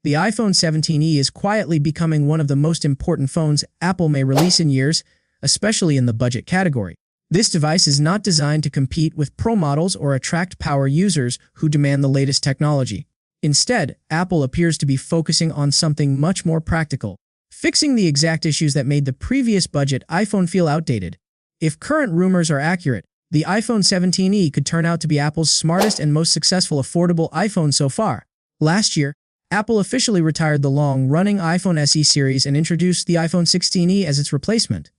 the iPhone 17e is quietly becoming one of the most important phones Apple may release in years, especially in the budget category. This device is not designed to compete with Pro models or attract power users who demand the latest technology. Instead, Apple appears to be focusing on something much more practical, fixing the exact issues that made the previous budget iPhone feel outdated. If current rumors are accurate, the iPhone 17e could turn out to be Apple's smartest and most successful affordable iPhone so far. Last year, Apple officially retired the long-running iPhone SE series and introduced the iPhone 16e as its replacement.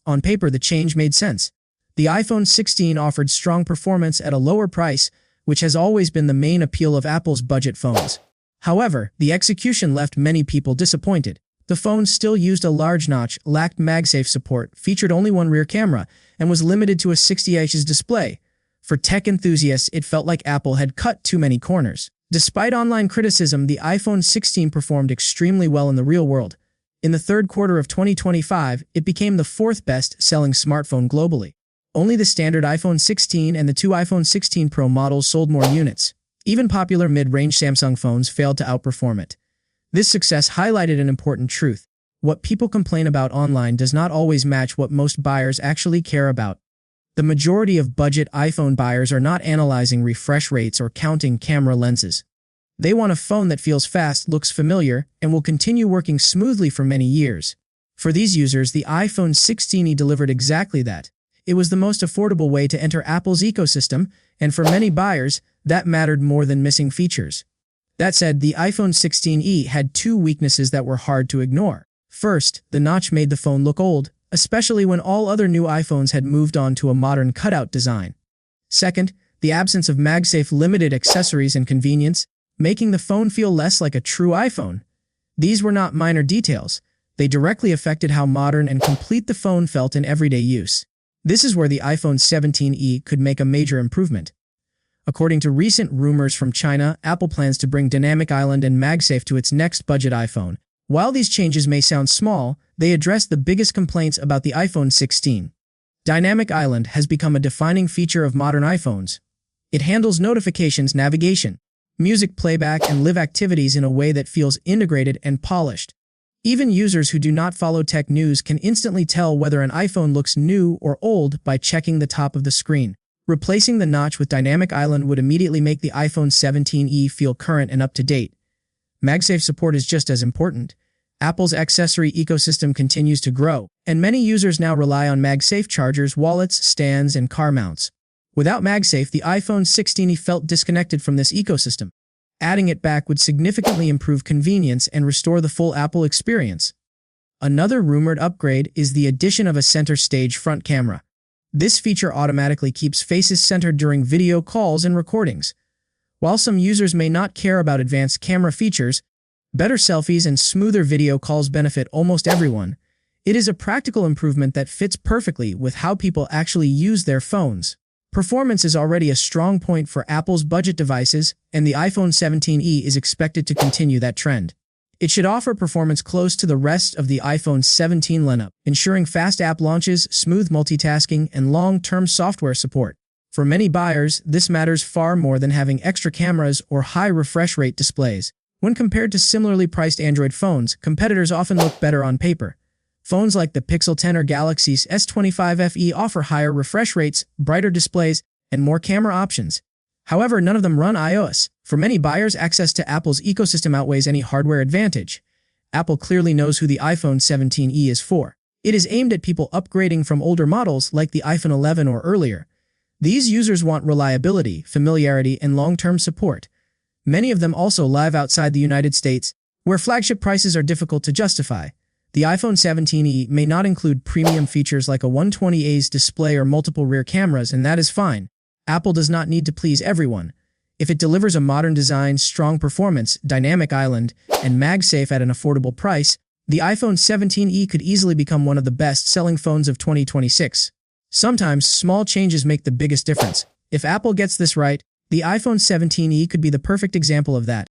On paper, the change made sense. The iPhone 16 offered strong performance at a lower price, which has always been the main appeal of Apple's budget phones. However, the execution left many people disappointed. The phone still used a large notch, lacked MagSafe support, featured only one rear camera, and was limited to a 60Hz display. For tech enthusiasts, it felt like Apple had cut too many corners. Despite online criticism, the iPhone 16 performed extremely well in the real world. In the third quarter of 2025, it became the fourth best-selling smartphone globally. Only the standard iPhone 16 and the two iPhone 16 Pro models sold more units. Even popular mid-range Samsung phones failed to outperform it. This success highlighted an important truth. What people complain about online does not always match what most buyers actually care about. The majority of budget iPhone buyers are not analyzing refresh rates or counting camera lenses. They want a phone that feels fast, looks familiar, and will continue working smoothly for many years. For these users, the iPhone 16e delivered exactly that. It was the most affordable way to enter Apple's ecosystem, and for many buyers, that mattered more than missing features. That said, the iPhone 16e had two weaknesses that were hard to ignore. First, the notch made the phone look old, especially when all other new iPhones had moved on to a modern cutout design. Second, the absence of MagSafe limited accessories and convenience, making the phone feel less like a true iPhone. These were not minor details. They directly affected how modern and complete the phone felt in everyday use. This is where the iPhone 17e could make a major improvement. According to recent rumors from China, Apple plans to bring Dynamic Island and MagSafe to its next budget iPhone. While these changes may sound small, they address the biggest complaints about the iPhone 16. Dynamic Island has become a defining feature of modern iPhones. It handles notifications, navigation, music playback, and live activities in a way that feels integrated and polished. Even users who do not follow tech news can instantly tell whether an iPhone looks new or old by checking the top of the screen. Replacing the notch with Dynamic Island would immediately make the iPhone 17e feel current and up-to-date. MagSafe support is just as important. Apple's accessory ecosystem continues to grow, and many users now rely on MagSafe chargers, wallets, stands, and car mounts. Without MagSafe, the iPhone 16e felt disconnected from this ecosystem. Adding it back would significantly improve convenience and restore the full Apple experience. Another rumored upgrade is the addition of a center stage front camera. This feature automatically keeps faces centered during video calls and recordings. While some users may not care about advanced camera features, better selfies and smoother video calls benefit almost everyone. It is a practical improvement that fits perfectly with how people actually use their phones. Performance is already a strong point for Apple's budget devices, and the iPhone 17e is expected to continue that trend. It should offer performance close to the rest of the iPhone 17 lineup, ensuring fast app launches, smooth multitasking, and long-term software support. For many buyers, this matters far more than having extra cameras or high refresh rate displays. When compared to similarly priced Android phones, competitors often look better on paper. Phones like the Pixel 10 or Galaxy's S25 FE offer higher refresh rates, brighter displays, and more camera options. However, none of them run iOS. For many buyers, access to Apple's ecosystem outweighs any hardware advantage. Apple clearly knows who the iPhone 17e is for. It is aimed at people upgrading from older models like the iPhone 11 or earlier. These users want reliability, familiarity, and long-term support. Many of them also live outside the United States, where flagship prices are difficult to justify. The iPhone 17e may not include premium features like a 120Hz display or multiple rear cameras, and that is fine. Apple does not need to please everyone. If it delivers a modern design, strong performance, Dynamic Island, and MagSafe at an affordable price, the iPhone 17e could easily become one of the best-selling phones of 2026. Sometimes, small changes make the biggest difference. If Apple gets this right, the iPhone 17e could be the perfect example of that.